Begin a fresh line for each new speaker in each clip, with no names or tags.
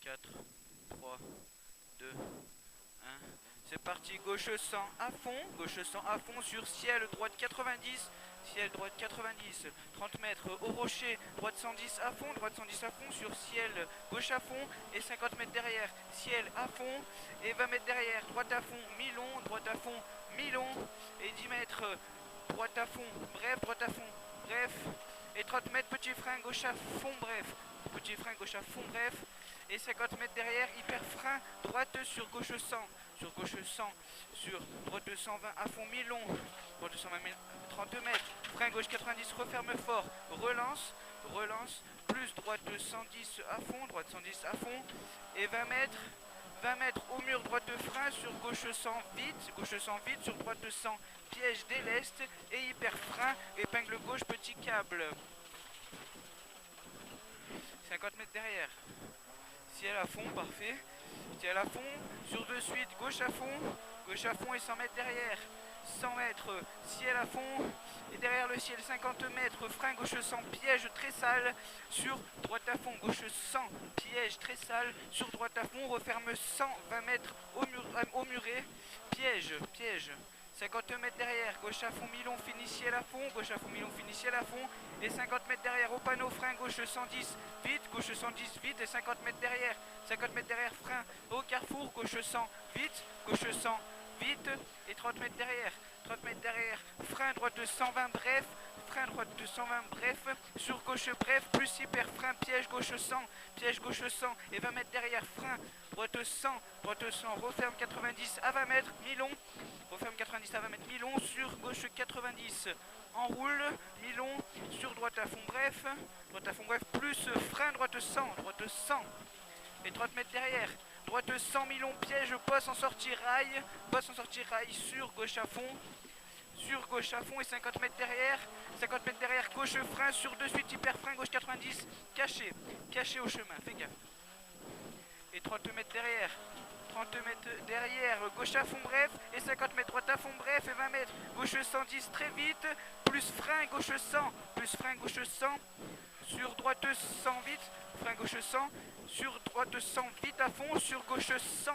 4, 3, 2, 1. C'est parti, gauche 100 à fond, gauche 100 à fond sur ciel, droite 90, ciel, droite 90, 30 mètres au rocher, droite 110 à fond, droite 110 à fond sur ciel, gauche à fond et 50 mètres derrière, ciel à fond et 20 mètres derrière, droite à fond, mi-long, droite à fond, mi-long et 10 mètres, droite à fond, bref, droite à fond, bref, et 30 mètres, petit frein, gauche à fond, bref, petit frein, gauche à fond, bref, et 50 mètres derrière, hyper frein, droite sur gauche 100, sur gauche 100, sur droite 120 à fond, mi-long, droite 120, 30 mètres, frein gauche 90, referme fort, relance, relance, plus droite 110 à fond, droite 110 à fond, et 20 mètres, 20 mètres au mur, droite frein, sur gauche 100 vite, gauche 100 vite, sur droite 100, piège déleste, et hyper frein, épingle gauche, petit câble. 50 mètres derrière. Ciel à fond, parfait. Ciel à fond, sur de suite, gauche à fond et 100 mètres derrière. 100 mètres, ciel à fond, et derrière le ciel 50 mètres, frein gauche 100, piège très sale, sur droite à fond, gauche 100, piège très sale, sur droite à fond, referme 120 mètres au muret, piège, piège. 50 mètres derrière, gauche à fond, mi-long, fini ciel à fond, gauche à fond, mi-long, fini ciel à fond, et 50 mètres derrière, au panneau, frein, gauche 110, vite, gauche 110, vite, et 50 mètres derrière, frein, au carrefour, gauche 100, vite, gauche 100, vite, et 30 mètres derrière, frein, droite 120, bref, frein, droite 120, bref, sur gauche, bref, plus hyper, frein, piège, gauche 100, et 20 mètres derrière, frein, droite 100, referme 90 à 20 mètres, mi-long, referme 90 à 20 mètres, mi-long, sur gauche 90, enroule, mi-long, sur droite à fond, bref, plus frein, droite 100, et 30 mètres derrière, droite 100 mi-long, piège, bosse en sortie rail, sur gauche à fond, et 50 mètres derrière, gauche frein, sur de suite, hyper frein, gauche 90, caché au chemin, fais gaffe. Et 30 mètres derrière, gauche à fond, bref, et 50 mètres droite à fond, bref, et 20 mètres, gauche 110 très vite, plus frein, gauche 100, sur droite 100 vite, frein gauche 100, sur droite 100 vite à fond, sur gauche 100,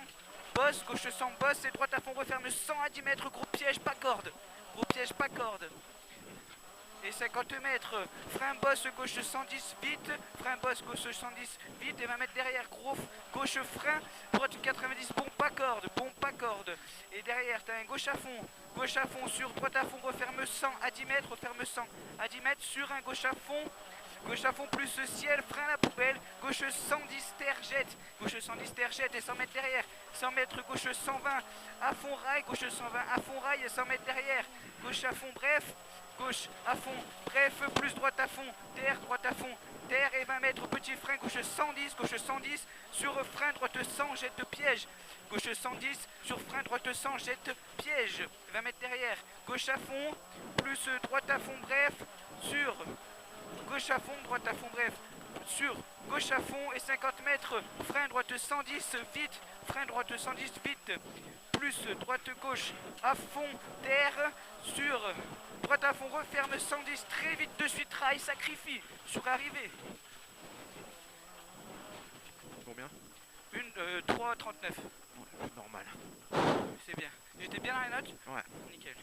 gauche 100 bosse, et droite à fond, referme 100 à 10 mètres, gros piège, pas corde, et 50 mètres, frein bosse gauche 110 vite, frein bosse gauche 110 vite, et 20 mètres derrière, gros gauche frein, droite 90, bon pas corde, et derrière t'as un gauche à fond sur droite à fond, referme 100 à 10 mètres, sur un gauche à fond plus ciel, frein la poubelle, gauche 110 terre jette, et 100 mètres derrière, 100 mètres gauche 120 à fond rail, et 100 mètres derrière, gauche à fond bref, plus droite à fond, terre, et 20 mètres, petit frein, gauche 110, sur frein, droite 100, jette piège, gauche 110, sur frein, droite 100, jette piège, 20 mètres derrière, gauche à fond, plus droite à fond, bref, sur gauche à fond, droite à fond, bref, sur gauche à fond et 50 mètres, frein droite 110 vite, plus droite gauche à fond, terre, sur droite à fond, referme 110 très vite de suite, rail, sacrifie, sur arrivée.
Combien?
3,39.
Ouais, normal.
C'est bien. J'étais bien dans les notes?
Ouais.
Nickel.